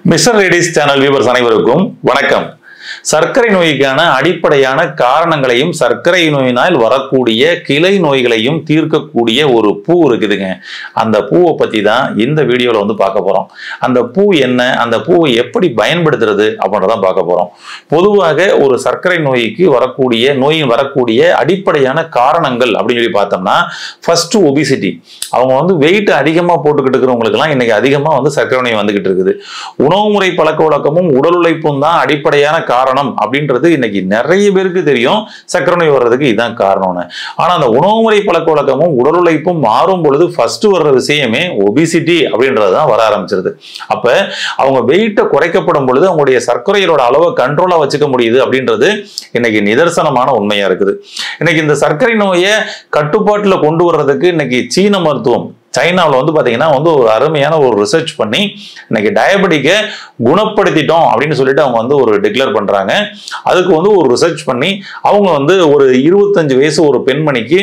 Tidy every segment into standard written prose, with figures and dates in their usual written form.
Mister ladies channel viewers அனைவருக்கும் வணக்கம். சர்க்கரை நோய்க்கான அடிப்படையான காரணங்களையும் சர்க்கரை நோயினால் வரக்கூடிய கிளை நோய்களையும் தீர்க்கக்கூடிய ஒரு பூ இருக்குதுங்க. அந்த பூவை பத்தி தான் இந்த வீடியோல வந்து பார்க்க போறோம். அந்த பூ என்ன, அந்த பூவை எப்படி பயன்படுத்துறது அப்படின்றதான் பார்க்க போறோம். பொதுவாக ஒரு சர்க்கரை நோய்க்கு வரக்கூடிய அடிப்படையான காரணங்கள் அப்படின்னு சொல்லி பார்த்தோம்னா, ஃபர்ஸ்ட் ஒபிசிட்டி. அவங்க வந்து வெயிட் அதிகமா போட்டுக்கிட்டு இருக்கிறவங்களுக்குலாம் இன்னைக்கு அதிகமா வந்து சர்க்கரை நோய் வந்துகிட்டு இருக்குது. உணவு முறை பழக்க வழக்கமும் உடல் உழைப்பும் தான் அடிப்படையான காரணம் அப்படின்றது இன்னைக்கு நிறைய பேருக்கு தெரியும். சர்க்கரை நோய் வர்றதுக்கு இதுதான் காரணம்னு. ஆனா அந்த உணவு முறை பழக்க வழக்கமும் உடல் உழைப்பும் மாறும் பொழுது ஃபர்ஸ்ட் வர்ற விஷயமே ஒபிசிட்டி அப்படின்றதுதான் வர ஆரம்பிச்சிருது. அப்ப அவங்க வெயிட்டை குறைக்கப்படும் பொழுது அவங்களுடைய சர்க்கரையோட அளவை கண்ட்ரோலா வச்சுக்க முடியுது அப்படின்றது இன்னைக்கு நிதர்சனமான உண்மையா இருக்குது. இன்னைக்கு இந்த சர்க்கரை நோயை கட்டுப்பாட்டுல கொண்டு வர்றதுக்கு இன்னைக்கு சீன மருத்துவம் சைனாவில் வந்து பார்த்தீங்கன்னா ஒரு அருமையான ஒரு ரிசர்ச் பண்ணி இன்னைக்கு டயபெட்டிக்கை குணப்படுத்திட்டோம் அப்படின்னு சொல்லிட்டு அவங்க வந்து ஒரு டிக்ளேர் பண்றாங்க. அதுக்கு வந்து ஒரு ரிசர்ச் பண்ணி அவங்க வந்து ஒரு 25 வயசு ஒரு பெண்மணிக்கு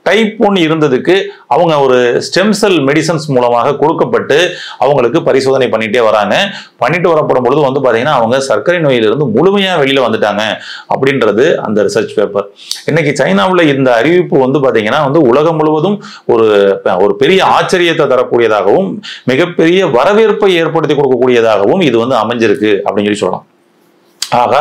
டைப் 1 இருந்ததுக்கு அவங்க ஒரு ஸ்டெம் செல் மெடிசன்ஸ் மூலமாக கொடுக்கப்பட்டு அவங்களுக்கு பரிசோதனை பண்ணிட்டே வராங்க. பண்ணிட்டு வரப்படும் பொழுது வந்து பார்த்தீங்கன்னா அவங்க சர்க்கரை நோயிலிருந்து முழுமையா வெளியில வந்துட்டாங்க அப்படின்றது அந்த ரிசர்ச் பேப்பர். இன்னைக்கு சைனாவில் இந்த அறிவிப்பு வந்து பார்த்தீங்கன்னா உலகம் முழுவதும் ஒரு பெரிய ஆச்சரியத்தை தரக்கூடியதாகவும் மிகப்பெரிய வரவேற்பை ஏற்படுத்தி கொடுக்கக்கூடியதாகவும் இது வந்து அமைஞ்சிருக்கு அப்படின்னு சொல்லி சொல்லலாம். ஆக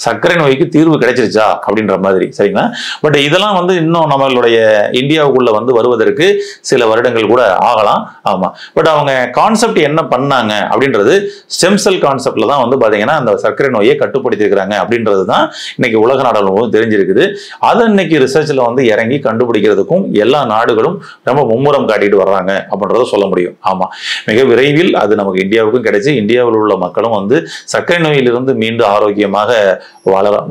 சர்க்கரை நோய்க்கு தீர்வு கிடைச்சிருச்சா அப்படின்ற மாதிரி, சரிங்களா? பட் இதெல்லாம் வந்து இன்னும் நம்மளுடைய இந்தியாவுக்குள்ள வந்து வருவதற்கு சில வருடங்கள் கூட ஆகலாம். ஆமா, பட் அவங்க கான்செப்ட் என்ன பண்ணாங்க அப்படின்றது ஸ்டெம் செல் கான்செப்ட்ல தான் வந்து பாத்தீங்கன்னா அந்த சர்க்கரை நோயை கட்டுப்படுத்தி இருக்கிறாங்க அப்படின்றது தான் இன்னைக்கு உலக நாடுகளும் தெரிஞ்சிருக்குது. அதை இன்னைக்கு ரிசர்ச்ல வந்து இறங்கி கண்டுபிடிக்கிறதுக்கும் எல்லா நாடுகளும் ரொம்ப மும்முரம் காட்டிட்டு வர்றாங்க அப்படின்றத சொல்ல முடியும். ஆமா, மிக விரைவில் அது நமக்கு இந்தியாவுக்கும் கிடைச்சு இந்தியாவில் உள்ள மக்களும் வந்து சர்க்கரை நோயிலிருந்து மீண்டும் ஆரோக்கியமாக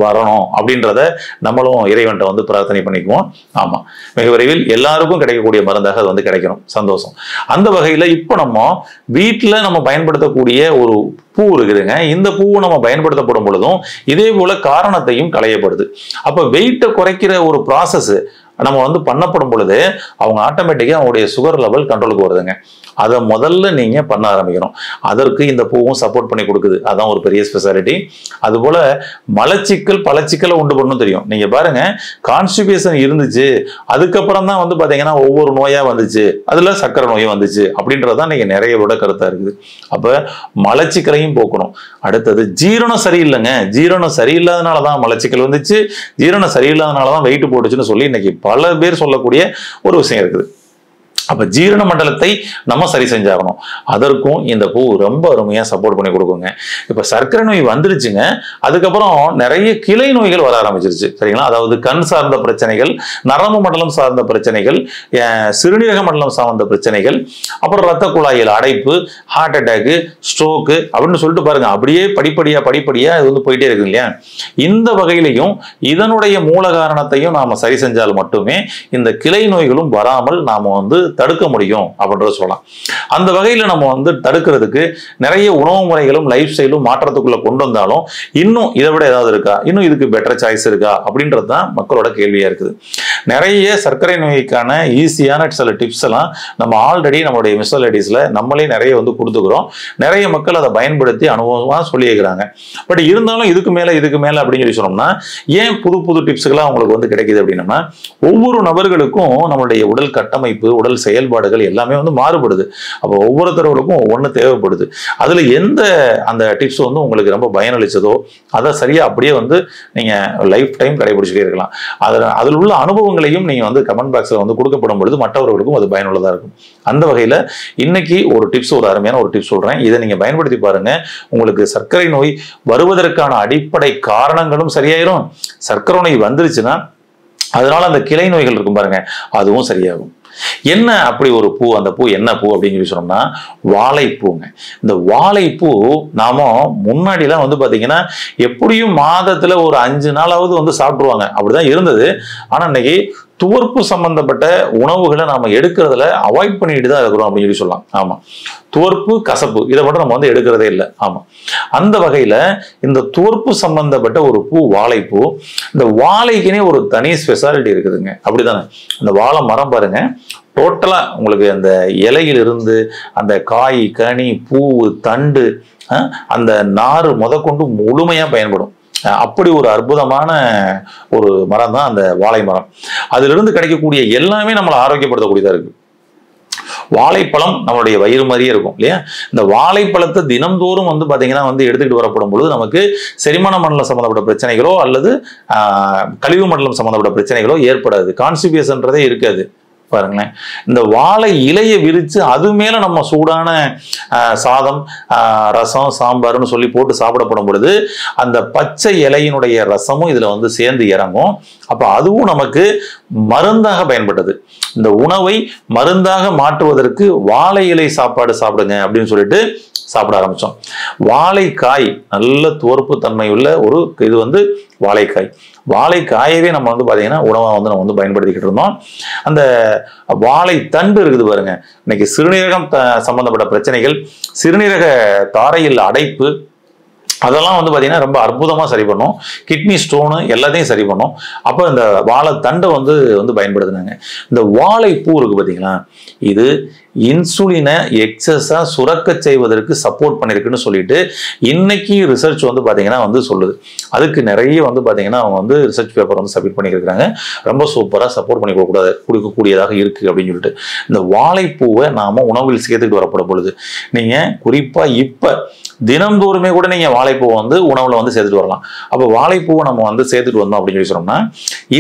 வரணும் அப்படின்றத நம்மளும் இறைவன்ட்ட வந்து பிரார்த்தனை பண்ணிக்குவோம். ஆமா, மிக விரைவில் எல்லாருக்கும் கிடைக்கக்கூடிய மருந்தாக அது வந்து கிடைக்கணும். சந்தோஷம். அந்த வகையில இப்ப நம்ம வீட்டுல நம்ம பயன்படுத்தக்கூடிய ஒரு பூ இருக்குதுங்க. இந்த பூவை நம்ம பயன்படுத்தப்படும் பொழுதும் இதே போல காரணத்தையும் களையப்படுது. அப்ப வெயிட்டை குறைக்கிற ஒரு ப்ராசஸ் நம்ம வந்து பண்ணப்படும் பொழுது அவங்க ஆட்டோமேட்டிக்கா அவங்களுடைய சுகர் லெவல் கண்ட்ரோலுக்கு வருதுங்க. அதை முதல்ல நீங்க பண்ண ஆரம்பிக்கணும். அதற்கு இந்த பூவும் சப்போர்ட் பண்ணி கொடுக்குது. அதான் ஒரு பெரிய ஸ்பெஷாலிட்டி. அதுபோல மலச்சிக்கல் பலச்சிக்கலை உண்டு பண்ணணும் தெரியும். நீங்க பாருங்க, கான்ஸ்டிபேஷன் இருந்துச்சு, அதுக்கப்புறம் தான் வந்து பாத்தீங்கன்னா ஒவ்வொரு நோயா வந்துச்சு, அதுல சர்க்கரை நோயும் வந்துச்சு அப்படின்றதான் நீங்க நிறைய விட கருத்தா இருக்குது. அப்ப மலச்சிக்கலையும் போக்கணும். அடுத்தது ஜீரணம் சரியில்லைங்க. ஜீரணம் சரியில்லாதனாலதான் மலச்சிக்கல் வந்துச்சு, ஜீரணம் சரியில்லாதனாலதான் வெயிட் போட்டுச்சுன்னு சொல்லி இன்னைக்கு பல பேர் சொல்லக்கூடிய ஒரு விஷயம் இருக்குது. அப்ப ஜீரண மண்டலத்தை நம்ம சரி செஞ்சாகணும். அதற்கும் இந்த பூ ரொம்ப அருமையா சப்போர்ட் பண்ணி கொடுக்குங்க. இப்ப சர்க்கரை நோய் வந்துருச்சுங்க, அதுக்கப்புறம் நிறைய கிளை நோய்கள் வர ஆரம்பிச்சிருச்சு, சரிங்களா? அதாவது கண் சார்ந்த பிரச்சனைகள், நரம்பு மண்டலம் சார்ந்த பிரச்சனைகள், சிறுநீரக மண்டலம் சார்ந்த பிரச்சனைகள், அப்புறம் ரத்த குழாயில் அடைப்பு, ஹார்ட் அட்டாக்கு, ஸ்ட்ரோக்கு அப்படின்னு சொல்லிட்டு பாருங்க, அப்படியே படிப்படியா இது வந்து போயிட்டே இருக்கு இல்லையா? இந்த வகையிலையும் இதனுடைய மூல காரணத்தையும் நாம சரி செஞ்சால் மட்டுமே இந்த கிளை நோய்களும் வராமல் நாம வந்து தடுக்க முடியும் அப்படின்றத சொல்லலாம். அந்த வகையில நம்ம வந்து தடுக்கிறதுக்கு நிறைய உணவு முறைகளும் லைஃப் ஸ்டைலும் மாற்றத்துக்குள்ள கொண்டு வந்தாலும் இன்னும் இதை விட ஏதாவது இருக்கா, இன்னும் இதுக்கு பெட்டர் சாய்ஸ் இருக்கா அப்படின்றது தான் மக்களோட கேள்வியா இருக்குது. நிறைய சர்க்கரை நோய்க்கான ஈஸியான சில டிப்ஸ் எல்லாம் நம்ம ஆல்ரெடி நம்மளுடைய மிஸ்டர் லேடிஸ்ல நம்மளே நிறைய வந்து கொடுத்துக்கிறோம். நிறைய மக்கள் அதை பயன்படுத்தி அனுபவமா சொல்லியிருக்கிறாங்க. பட் இருந்தாலும் இதுக்கு மேல அப்படின்னு சொல்லி சொன்னோம்னா, ஏன் புது டிப்ஸ்கெல்லாம் அவங்களுக்கு வந்து கிடைக்குது அப்படின்னா, ஒவ்வொரு நபர்களுக்கும் நம்மளுடைய உடல் கட்டமைப்பு, உடல் செயல்பாடுகள் எல்லாமே வந்து மாறுபடுது. அப்போ ஒவ்வொருத்தர்களுக்கும் ஒவ்வொன்று தேவைப்படுது. அதுல எந்த அந்த டிப்ஸ் வந்து உங்களுக்கு ரொம்ப பயனளிச்சதோ அதை சரியா அப்படியே வந்து நீங்க லைஃப் டைம் கடைபிடிச்சிட்டே இருக்கலாம். அதில் உள்ள அனுபவங்களையும் நீங்க வந்து கமெண்ட் பாக்ஸ்ல வந்து கொடுக்கப்படும் பொழுது மற்றவர்களுக்கும் அது பயனுள்ளதா இருக்கும். அந்த வகையில இன்னைக்கு ஒரு அருமையான ஒரு டிப்ஸ் சொல்றேன். இதை நீங்க பயன்படுத்தி பாருங்க. உங்களுக்கு சர்க்கரை நோய் வருவதற்கான அடிப்படை காரணங்களும் சரியாயிரும். சர்க்கரை நோய் வந்துருச்சுன்னா அதனால அந்த கிளை நோய்கள் இருக்கும் பாருங்க, அதுவும் சரியாகும். என்ன அப்படி ஒரு பூ? அந்த பூ என்ன பூ அப்படின்னு சொல்லி சொன்னோம்னா வாழைப்பூங்க. இந்த வாழைப்பூ நாம முன்னாடிலாம் வந்து பாத்தீங்கன்னா எப்படியும் மாதத்துல ஒரு 5 நாளாவது வந்து சாப்பிடுவாங்க, அப்படிதான் இருந்தது. ஆனா இன்னைக்கு துவர்ப்பு சம்பந்தப்பட்ட உணவுகளை நாம எடுக்கிறதுல அவாய்ட் பண்ணிட்டு தான் இருக்கிறோம் அப்படின்னு சொல்லி சொல்லலாம். ஆமா, துவர்ப்பு கசப்பு இதை மட்டும் நம்ம வந்து எடுக்கிறதே இல்லை. ஆமா, அந்த வகையில இந்த துவர்ப்பு சம்பந்தப்பட்ட ஒரு பூ வாழைப்பூ. இந்த வாழைக்குனே ஒரு தனி ஸ்பெஷாலிட்டி இருக்குதுங்க, அப்படிதானே? இந்த வாழை மரம் பாருங்க, டோட்டலா உங்களுக்கு அந்த இலையிலிருந்து அந்த காய், கனி, பூ, தண்டு, அந்த நாறு முதற்கொண்டு முழுமையா பயன்படும். அப்படி ஒரு அற்புதமான ஒரு மரம் தான் அந்த வாழை மரம். அதிலிருந்து கிடைக்கக்கூடிய எல்லாமே நம்மளை ஆரோக்கியப்படுத்தக்கூடியதா இருக்கு. வாழைப்பழம் நம்மளுடைய வயிறு மாதிரியே இருக்கும் இல்லையா? இந்த வாழைப்பழத்தை தினம்தோறும் பாத்தீங்கன்னா எடுத்துக்கிட்டு வரப்படும் பொழுது நமக்கு செரிமான மண்டலம் சம்பந்தப்பட்ட பிரச்சனைகளோ அல்லது கழிவு மண்டலம் சம்பந்தப்பட்ட பிரச்சனைகளோ ஏற்படாது. கான்ஸ்டிபேஷன்றதே இருக்காது. பாருங்களேன், இந்த வாழை இலையை விரிச்சு அது மேல நம்ம சூடான சாதம், ரசம், சாம்பார்னு சொல்லி போட்டு சாப்பிடப்படும் பொழுது அந்த பச்சை இலையினுடைய ரசமும் இதுல சேர்ந்து இறங்கும். அப்ப அதுவும் நமக்கு மருந்தாக பயன்பட்டது. இந்த உணவை மருந்தாக மாற்றுவதற்கு வாழை இலை சாப்பாடு சாப்பிடுங்க அப்படின்னு சொல்லிட்டு சாப்பிட ஆரம்பிச்சோம். வாழைக்காய் நல்ல துவர்ப்பு தன்மை உள்ள ஒரு இது வாழைக்காய். வாழைக்காயவே நம்ம பாத்தீங்கன்னா உணவா நம்ம பயன்படுத்திக்கிட்டு இருந்தோம். அந்த வாழை தண்டு இருக்குது பாருங்க, இன்னைக்கு சிறுநீரகம் சம்பந்தப்பட்ட பிரச்சனைகள், சிறுநீரக தாரையில் அடைப்பு, அதெல்லாம் பாத்தீங்கன்னா ரொம்ப அற்புதமா சரி பண்ணும். கிட்னி ஸ்டோனு எல்லாத்தையும் சரி பண்ணும். அப்ப இந்த வாழை தண்டை பயன்படுத்தினாங்க. இந்த வாழைப்பூ இருக்கு பாத்தீங்களா, இது இன்சுலினை எக்ஸஸா சுரக்க செய்வதற்கு சப்போர்ட் பண்ணிருக்குன்னு சொல்லிட்டு இன்னைக்கு ரிசர்ச் பாத்தீங்கன்னா சொல்லுது. அதுக்கு நிறைய பாத்தீங்கன்னா அவங்க ரிசர்ச் பேப்பர் சப்மிட் பண்ணியிருக்காங்க. ரொம்ப சூப்பரா சப்போர்ட் பண்ணி கொடுக்கக்கூடியதாக இருக்கு அப்படின்னு சொல்லிட்டு இந்த வாழைப்பூவை நாம உணவில் சேர்த்துக்கிட்டு வரப்படும் பொழுது நீங்க குறிப்பா இப்ப தினம்தோறுமே கூட நீங்க வாழைப்பூ உணவுல சேர்த்துட்டு வரலாம். அப்ப வாழைப்பூவை நம்ம சேர்த்துட்டு வந்தோம் அப்படின்னு சொல்லி சொன்னோம்னா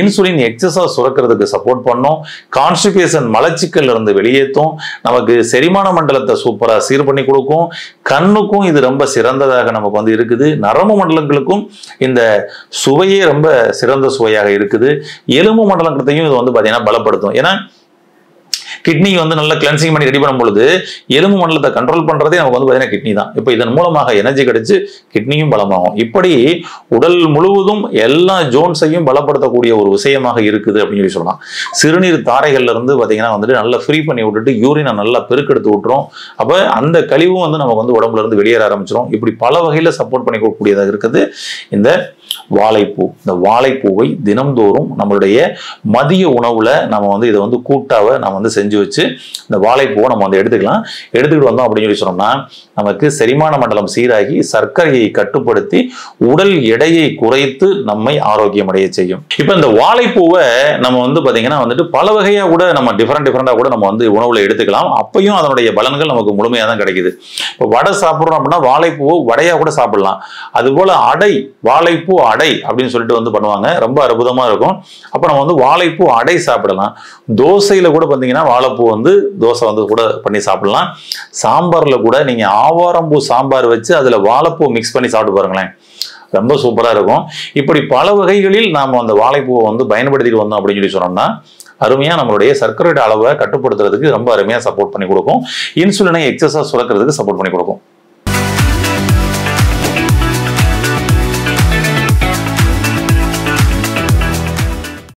இன்சுலின் எக்ஸஸா சுரக்கிறதுக்கு சப்போர்ட் பண்ணும். கான்ஸ்டிபேஷன் மலச்சிக்கல் இருந்து வெளியேற்றும். நமக்கு செரிமான மண்டலத்தை சூப்பரா சீர் பண்ணி கொடுக்கும். கண்ணுக்கும் இது ரொம்ப சிறந்ததாக நமக்கு இருக்குது. நரம்பு மண்டலங்களுக்கும் இந்த சுவையே ரொம்ப சிறந்த சுவையாக இருக்குது. எலும்பு மண்டலத்தையும் இது பாத்தீங்கன்னா பலப்படுத்தும். ஏன்னா கிட்னி நல்லா கிளென்சிங் பண்ணி ரெடி பண்ணும் பொழுது எலும்பு மண்டலத்தை கண்ட்ரோல் பண்றதே நமக்கு பாத்தீங்கன்னா கிட்னி தான். இப்ப இதன் மூலமாக எனர்ஜி கிடைச்சு கிட்னியும் பலமாகும். இப்படி உடல் முழுவதும் எல்லா ஜோன்ஸையும் பலப்படுத்தக்கூடிய ஒரு விஷயமாக இருக்குது அப்படின்னு சொல்லலாம். சிறுநீர் தாரைகள்ல இருந்து பாத்தீங்கன்னா நல்லா ஃப்ரீ பண்ணி விட்டுட்டு யூரினை நல்லா பெருக்கெடுத்து விட்டுரும். அப்ப அந்த கழிவும் நமக்கு உடம்புல இருந்து வெளியேற ஆரம்பிச்சிடும். இப்படி பல வகையில சப்போர்ட் பண்ணி கொடுக்கக்கூடியதாக இருக்குது இந்த வாழைப்பூ. இந்த வாழைப்பூவை தினம்தோறும் நம்மளுடைய மதிய உணவுல நம்ம இதை கூட்டாவை நம்ம செஞ்சு வச்சு இந்த வாழைப்பூவை நம்ம எடுத்துக்கலாம். எடுத்துக்கிட்டு வந்தோம் அப்படின்னு சொல்லி சொன்னோம்னா நமக்கு செரிமான மண்டலம் சீராகி சர்க்கரையை கட்டுப்படுத்தி உடல் எடையை குறைத்து நம்மை ஆரோக்கியம் அடைய செய்யும். இப்ப இந்த வாழைப்பூவை நம்ம பாத்தீங்கன்னா பல வகையா கூட நம்ம டிஃபரெண்டா கூட நம்ம உணவுல எடுத்துக்கலாம். அப்பயும் அதனுடைய பலன்கள் நமக்கு முழுமையா தான் கிடைக்குது. இப்போ வடை சாப்பிடுறோம் அப்படின்னா வாழைப்பூ வடையா கூட சாப்பிடலாம். அது போல அடை, வாழைப்பூ அடை அப்படின்னு சொல்லிட்டு பண்ணுவாங்க. ரொம்ப அற்புதமா இருக்கும். அப்ப நம்ம வாழைப்பூ அடை சாப்பிடலாம். தோசையில கூட பாத்தீங்கன்னா வாழைப்பூ தோசை கூட பண்ணி சாப்பிடலாம். சாம்பார்ல கூட நீங்க ஆவாரம்பூ சாம்பார் வச்சு அதுல வாழைப்பூ மிக்ஸ் பண்ணி சாப்பிட்டு பாருங்களேன், ரொம்ப சூப்பரா இருக்கும். இப்படி பல வகைகளில் நாம அந்த வாழைப்பூவை பயன்படுத்திட்டு வந்தோம் அப்படின்னு சொல்லி சொன்னோம்னா அருமையா நம்மளுடைய சர்க்கரையோட அளவை கட்டுப்படுத்துறதுக்கு ரொம்ப அருமையா சப்போர்ட் பண்ணி கொடுக்கும். இன்சுலினை எக்ஸஸா சுரக்கிறதுக்கு சப்போர்ட் பண்ணி கொடுக்கும்.